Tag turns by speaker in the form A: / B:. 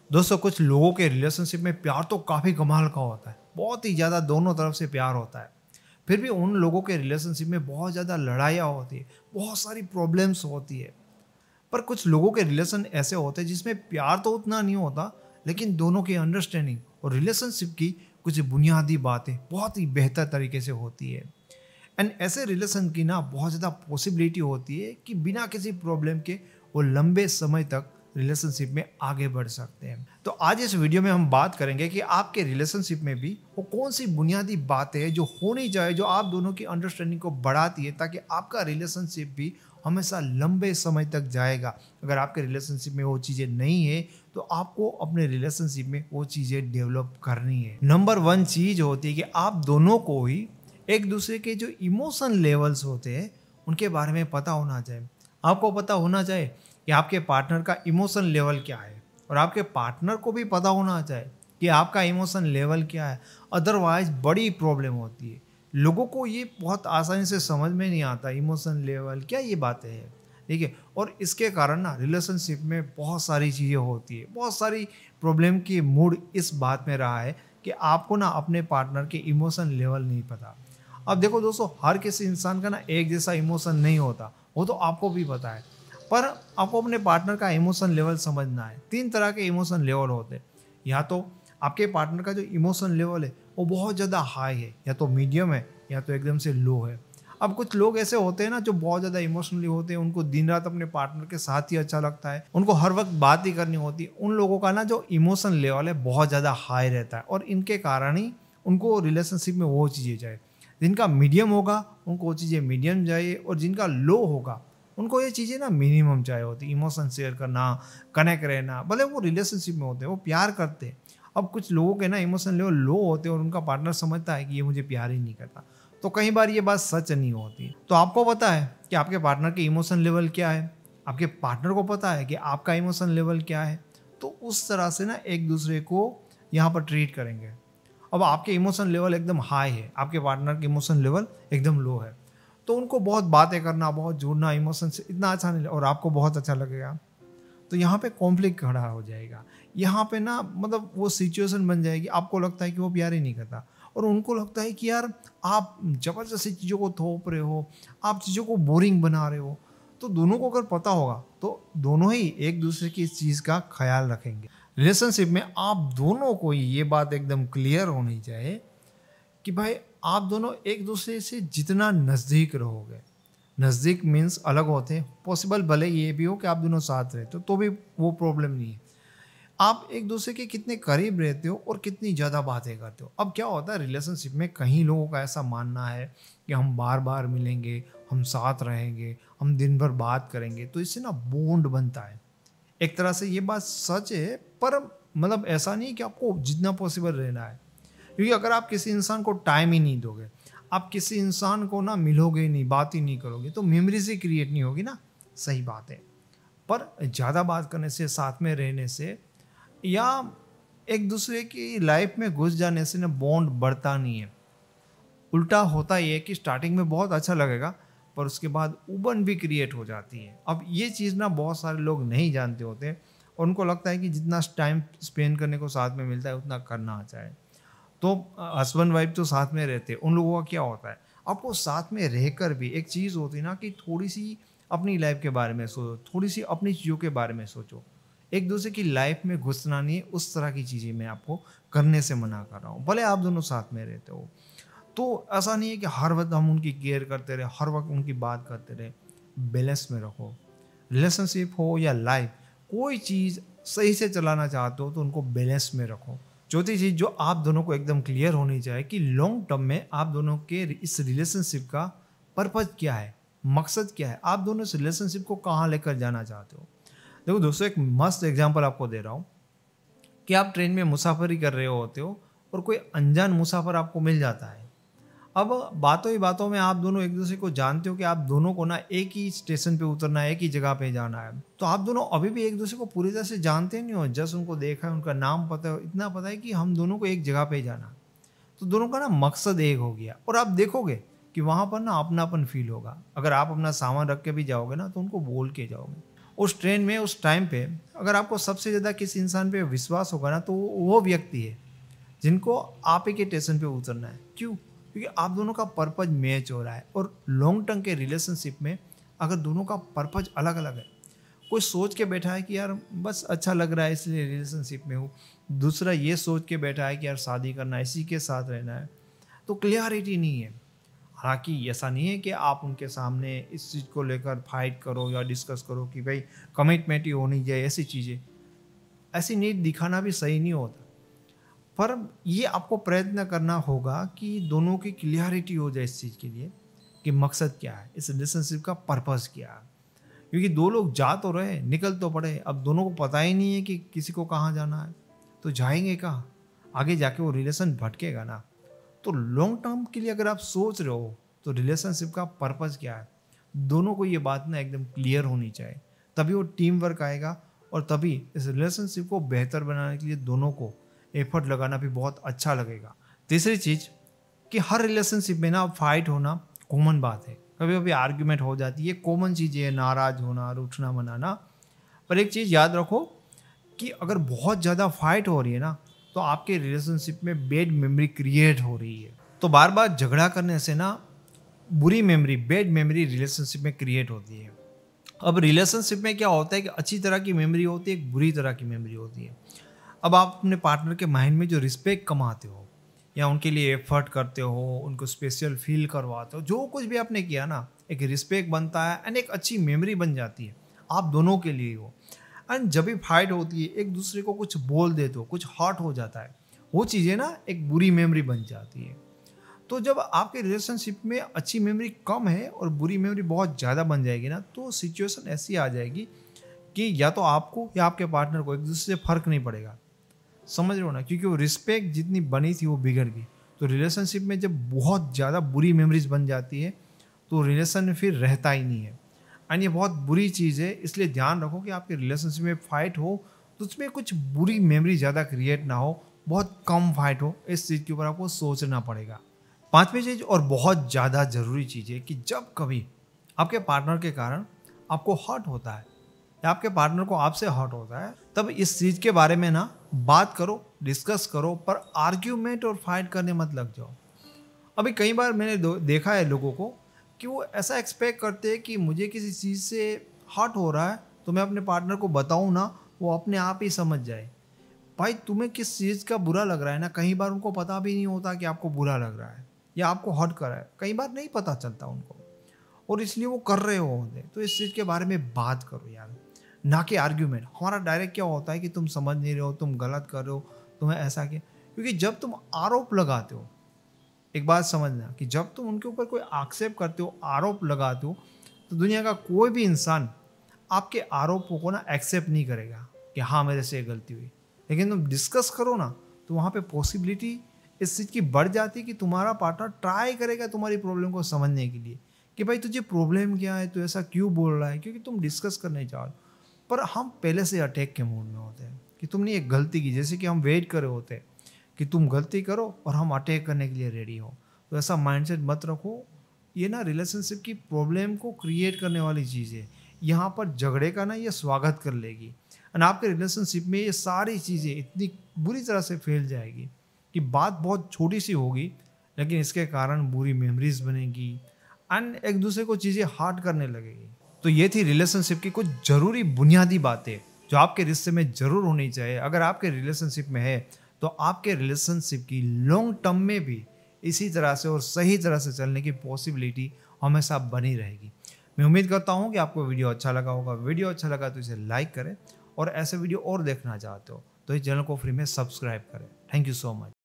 A: दोस्तों कुछ लोगों के रिलेशनशिप में प्यार तो काफ़ी कमाल का होता है, बहुत ही ज़्यादा दोनों तरफ से प्यार होता है। फिर भी उन लोगों के रिलेशनशिप में बहुत ज़्यादा लड़ाइयाँ होती है, बहुत सारी प्रॉब्लम्स होती है। पर कुछ लोगों के रिलेशन ऐसे होते हैं जिसमें प्यार तो उतना नहीं होता, लेकिन दोनों की अंडरस्टैंडिंग और रिलेशनशिप की कुछ बुनियादी बातें बहुत ही बेहतर तरीके से होती है। एंड ऐसे रिलेशन की ना बहुत ज़्यादा पॉसिबिलिटी होती है कि बिना किसी प्रॉब्लम के वो लंबे समय तक रिलेशनशिप में आगे बढ़ सकते हैं। तो आज इस वीडियो में हम बात करेंगे कि आपके रिलेशनशिप में भी वो कौन सी बुनियादी बातें हैं जो होनी चाहिए, जो आप दोनों की अंडरस्टैंडिंग को बढ़ाती है, ताकि आपका रिलेशनशिप भी हमेशा लंबे समय तक जाएगा। अगर आपके रिलेशनशिप में वो चीज़ें नहीं है तो आपको अपने रिलेशनशिप में वो चीज़ें डेवलप करनी है। नंबर वन चीज़ होती है कि आप दोनों को ही एक दूसरे के जो इमोशन लेवल्स होते हैं उनके बारे में पता होना चाहिए। आपको पता होना चाहिए कि आपके पार्टनर का इमोशन लेवल क्या है, और आपके पार्टनर को भी पता होना चाहिए कि आपका इमोशन लेवल क्या है। अदरवाइज बड़ी प्रॉब्लम होती है। लोगों को ये बहुत आसानी से समझ में नहीं आता इमोशन लेवल क्या, ये बातें हैं, ठीक है। और इसके कारण ना रिलेशनशिप में बहुत सारी चीज़ें होती है, बहुत सारी प्रॉब्लम की मूड इस बात में रहा है कि आपको ना अपने पार्टनर के इमोशन लेवल नहीं पता। अब देखो दोस्तों, हर किसी इंसान का ना एक जैसा इमोशन नहीं होता, वो तो आपको भी पता है। पर आपको अपने पार्टनर का इमोशन लेवल समझना है। 3 तरह के इमोशन लेवल होते हैं। या तो आपके पार्टनर का जो इमोशन लेवल है वो बहुत ज़्यादा हाई है, या तो मीडियम है, या तो एकदम से लो है। अब कुछ लोग ऐसे होते हैं ना जो बहुत ज़्यादा इमोशनली होते हैं, उनको दिन रात अपने पार्टनर के साथ ही अच्छा लगता है, उनको हर वक्त बात ही करनी होती है। उन लोगों का ना जो इमोशन लेवल है बहुत ज़्यादा हाई रहता है, और इनके कारण ही उनको रिलेशनशिप में वो चीज़ें चाहिए। जिनका मीडियम होगा उनको वो चीज़ें मीडियम चाहिए, और जिनका लो होगा उनको ये चीज़ें ना मिनिमम चाहिए होती। इमोशन शेयर करना, कनेक्ट रहना, भले वो रिलेशनशिप में होते हैं, वो प्यार करते हैं। अब कुछ लोगों के ना इमोशन लेवल लो होते हैं और उनका पार्टनर समझता है कि ये मुझे प्यार ही नहीं करता, तो कई बार ये बात सच नहीं होती। तो आपको पता है कि आपके पार्टनर के इमोशन लेवल क्या है, आपके पार्टनर को पता है कि आपका इमोशन लेवल क्या है, तो उस तरह से ना एक दूसरे को यहाँ पर ट्रीट करेंगे। अब आपके इमोशन लेवल एकदम हाई है, आपके पार्टनर के इमोशन लेवल एकदम लो है, तो उनको बहुत बातें करना, बहुत जुड़ना इमोशन से इतना अच्छा नहीं, और आपको बहुत अच्छा लगेगा। तो यहाँ पे कॉन्फ्लिक्ट खड़ा हो जाएगा। यहाँ पे ना मतलब वो सिचुएशन बन जाएगी, आपको लगता है कि वो प्यार ही नहीं करता, और उनको लगता है कि यार आप ज़बरदस्ती चीज़ों को थोप रहे हो, आप चीज़ों को बोरिंग बना रहे हो। तो दोनों को अगर पता होगा तो दोनों ही एक दूसरे की इस चीज़ का ख्याल रखेंगे। रिलेशनशिप में आप दोनों को ये बात एकदम क्लियर होनी चाहिए कि भाई आप दोनों एक दूसरे से जितना नज़दीक रहोगे, नज़दीक मीन्स अलग होते हैं, पॉसिबल भले ये भी हो कि आप दोनों साथ रहते हो तो भी वो प्रॉब्लम नहीं है। आप एक दूसरे के कितने करीब रहते हो और कितनी ज़्यादा बातें करते हो। अब क्या होता है रिलेशनशिप में, कहीं लोगों का ऐसा मानना है कि हम बार बार मिलेंगे, हम साथ रहेंगे, हम दिन भर बात करेंगे, तो इससे ना बॉन्ड बनता है। एक तरह से ये बात सच है, पर मतलब ऐसा नहीं कि आपको जितना पॉसिबल रहना है। क्योंकि अगर आप किसी इंसान को टाइम ही नहीं दोगे, आप किसी इंसान को ना मिलोगे ही नहीं, बात ही नहीं करोगे, तो मेमोरीज ही क्रिएट नहीं होगी ना। सही बात है। पर ज़्यादा बात करने से, साथ में रहने से, या एक दूसरे की लाइफ में घुस जाने से ना बॉन्ड बढ़ता नहीं है। उल्टा होता ये है कि स्टार्टिंग में बहुत अच्छा लगेगा, पर उसके बाद उबन भी क्रिएट हो जाती है। अब ये चीज़ ना बहुत सारे लोग नहीं जानते होते, और उनको लगता है कि जितना टाइम स्पेंड करने को साथ में मिलता है उतना करना चाहिए। तो हस्बैंड वाइफ तो साथ में रहते हैं, उन लोगों का क्या होता है, आपको साथ में रहकर भी एक चीज़ होती है ना कि थोड़ी सी अपनी लाइफ के बारे में सोचो, थोड़ी सी अपनी चीज़ों के बारे में सोचो। एक दूसरे की लाइफ में घुसना नहीं है, उस तरह की चीज़ें मैं आपको करने से मना कर रहा हूँ, भले आप दोनों साथ में रहते हो। तो ऐसा नहीं है कि हर वक्त हम उनकी केयर करते रहे, हर वक्त उनकी बात करते रहे। बैलेंस में रखो। रिलेशनशिप हो या लाइफ, कोई चीज़ सही से चलाना चाहते हो तो उनको बैलेंस में रखो। चौथी चीज़ जो आप दोनों को एकदम क्लियर होनी चाहिए कि लॉन्ग टर्म में आप दोनों के इस रिलेशनशिप का पर्पज़ क्या है, मकसद क्या है, आप दोनों इस रिलेशनशिप को कहाँ लेकर जाना चाहते हो। देखो दोस्तों, एक मस्त एग्जांपल आपको दे रहा हूँ कि आप ट्रेन में मुसाफरी कर रहे होते हो और कोई अनजान मुसाफिर आपको मिल जाता है। अब बातों ही बातों में आप दोनों एक दूसरे को जानते हो कि आप दोनों को ना एक ही स्टेशन पे उतरना है, एक ही जगह पे जाना है। तो आप दोनों अभी भी एक दूसरे को पूरी तरह से जानते नहीं हो, जस्ट उनको देखा है, उनका नाम पता है, इतना पता है कि हम दोनों को एक जगह पे जाना। तो दोनों का ना मकसद एक हो गया, और आप देखोगे कि वहाँ पर ना अपनापन फील होगा। अगर आप अपना सामान रख के भी जाओगे ना तो उनको बोल के जाओगे, उस ट्रेन में उस टाइम पे अगर आपको सबसे ज़्यादा किसी इंसान पे विश्वास होगा ना, तो वो व्यक्ति है जिनको आप ही के स्टेशन पे उतरना है। क्यों? क्योंकि आप दोनों का पर्पज मैच हो रहा है। और लॉन्ग टर्म के रिलेशनशिप में अगर दोनों का पर्पज अलग अलग है, कोई सोच के बैठा है कि यार बस अच्छा लग रहा है इसलिए रिलेशनशिप में हूँ, दूसरा ये सोच के बैठा है कि यार शादी करना है, इसी के साथ रहना है, तो क्लियरिटी नहीं है। हालांकि ऐसा नहीं है कि आप उनके सामने इस चीज़ को लेकर फाइट करो या डिस्कस करो कि भाई कमिटमेंट ही होनी चाहिए, ऐसी चीज़ें, ऐसी नीड दिखाना भी सही नहीं होता। पर ये आपको प्रयत्न करना होगा कि दोनों की क्लियरिटी हो जाए इस चीज़ के लिए कि मकसद क्या है, इस रिलेशनशिप का पर्पस क्या है। क्योंकि दो लोग जा तो रहे, निकल तो पड़े, अब दोनों को पता ही नहीं है कि किसी को कहाँ जाना है, तो जाएंगे कहाँ? आगे जाके वो रिलेशन भटकेगा ना। तो लॉन्ग टर्म के लिए अगर आप सोच रहे हो तो रिलेशनशिप का पर्पस क्या है, दोनों को ये बात ना एकदम क्लियर होनी चाहिए, तभी वो टीम वर्क आएगा और तभी इस रिलेशनशिप को बेहतर बनाने के लिए दोनों को एफर्ट लगाना भी बहुत अच्छा लगेगा। तीसरी चीज़ कि हर रिलेशनशिप में ना फाइट होना कॉमन बात है, कभी कभी आर्ग्यूमेंट हो जाती है, कॉमन चीज़ें है, नाराज़ होना, रूठना मनाना। पर एक चीज़ याद रखो कि अगर बहुत ज़्यादा फाइट हो रही है ना, तो आपके रिलेशनशिप में बैड मेमोरी क्रिएट हो रही है। तो बार बार झगड़ा करने से ना बुरी मेमोरी, बैड मेमोरी रिलेशनशिप में क्रिएट होती है। अब रिलेशनशिप में क्या होता है कि अच्छी तरह की मेमोरी होती है, एक बुरी तरह की मेमोरी होती है। अब आप अपने पार्टनर के माइंड में जो रिस्पेक्ट कमाते हो या उनके लिए एफर्ट करते हो, उनको स्पेशल फील करवाते हो, जो कुछ भी आपने किया ना, एक रिस्पेक्ट बनता है एंड एक अच्छी मेमोरी बन जाती है आप दोनों के लिए हो। एंड जब भी फाइट होती है, एक दूसरे को कुछ बोल देते हो, कुछ हर्ट हो जाता है, वो चीज़ें ना एक बुरी मेमोरी बन जाती है। तो जब आपके रिलेशनशिप में अच्छी मेमोरी कम है और बुरी मेमोरी बहुत ज़्यादा बन जाएगी ना, तो सिचुएशन ऐसी आ जाएगी कि या तो आपको या आपके पार्टनर को एक दूसरे से फर्क नहीं पड़ेगा। समझ रहे हो ना? क्योंकि वो रिस्पेक्ट जितनी बनी थी वो बिगड़ गई। तो रिलेशनशिप में जब बहुत ज़्यादा बुरी मेमोरीज बन जाती है तो रिलेशन में फिर रहता ही नहीं है। एंड ये बहुत बुरी चीज़ है, इसलिए ध्यान रखो कि आपके रिलेशनशिप में फाइट हो तो उसमें कुछ बुरी मेमोरी ज़्यादा क्रिएट ना हो, बहुत कम फाइट हो। इस चीज़ के ऊपर आपको सोचना पड़ेगा। पांचवी चीज़ और बहुत ज़्यादा ज़रूरी चीज़ है कि जब कभी आपके पार्टनर के कारण आपको हर्ट होता है या आपके पार्टनर को आपसे हर्ट होता है, तब इस चीज़ के बारे में ना बात करो, डिस्कस करो, पर आर्ग्यूमेंट और फाइट करने मत लग जाओ। अभी कई बार मैंने देखा है लोगों को कि वो ऐसा एक्सपेक्ट करते हैं कि मुझे किसी चीज़ से हर्ट हो रहा है तो मैं अपने पार्टनर को बताऊँ ना, वो अपने आप ही समझ जाए। भाई तुम्हें किस चीज़ का बुरा लग रहा है ना, कई बार उनको पता भी नहीं होता कि आपको बुरा लग रहा है या आपको हर्ट कर रहा है, कई बार नहीं पता चलता उनको, और इसलिए वो कर रहे होंगे। तो इस चीज़ के बारे में बात करो यार, ना कि आर्ग्यूमेंट। हमारा डायरेक्ट क्या होता है कि तुम समझ नहीं रहे हो, तुम गलत कर रहे हो, तुम्हें ऐसा क्या। क्योंकि जब तुम आरोप लगाते हो, एक बात समझना कि जब तुम उनके ऊपर कोई आक्षेप करते हो, आरोप लगाते हो, तो दुनिया का कोई भी इंसान आपके आरोपों को ना एक्सेप्ट नहीं करेगा कि हाँ मेरे से गलती हुई। लेकिन तुम डिस्कस करो ना, तो वहाँ पे पॉसिबिलिटी इस चीज़ की बढ़ जाती है कि तुम्हारा पार्टनर ट्राई करेगा तुम्हारी प्रॉब्लम को समझने के लिए कि भाई तुझे प्रॉब्लम क्या है, तू ऐसा क्यों बोल रहा है, क्योंकि तुम डिस्कस करने चाहो। पर हम पहले से अटैक के मूड में होते हैं कि तुमने एक गलती की, जैसे कि हम वेट कर रहे होते हैं कि तुम गलती करो और हम अटैक करने के लिए रेडी हो। तो ऐसा माइंडसेट मत रखो, ये ना रिलेशनशिप की प्रॉब्लम को क्रिएट करने वाली चीज़ है। यहाँ पर झगड़े का ना ये स्वागत कर लेगी एंड आपके रिलेशनशिप में ये सारी चीज़ें इतनी बुरी तरह से फैल जाएगी कि बात बहुत छोटी सी होगी, लेकिन इसके कारण बुरी मेमोरीज बनेगी एंड एक दूसरे को चीज़ें हार्ड करने लगेगी। तो ये थी रिलेशनशिप की कुछ ज़रूरी बुनियादी बातें जो आपके रिश्ते में ज़रूर होनी चाहिए। अगर आपके रिलेशनशिप में है तो आपके रिलेशनशिप की लॉन्ग टर्म में भी इसी तरह से और सही तरह से चलने की पॉसिबिलिटी हमेशा बनी रहेगी। मैं उम्मीद करता हूँ कि आपको वीडियो अच्छा लगा होगा। वीडियो अच्छा लगा तो इसे लाइक करें और ऐसे वीडियो और देखना चाहते हो तो इस चैनल को फ्री में सब्सक्राइब करें। Thank you so much.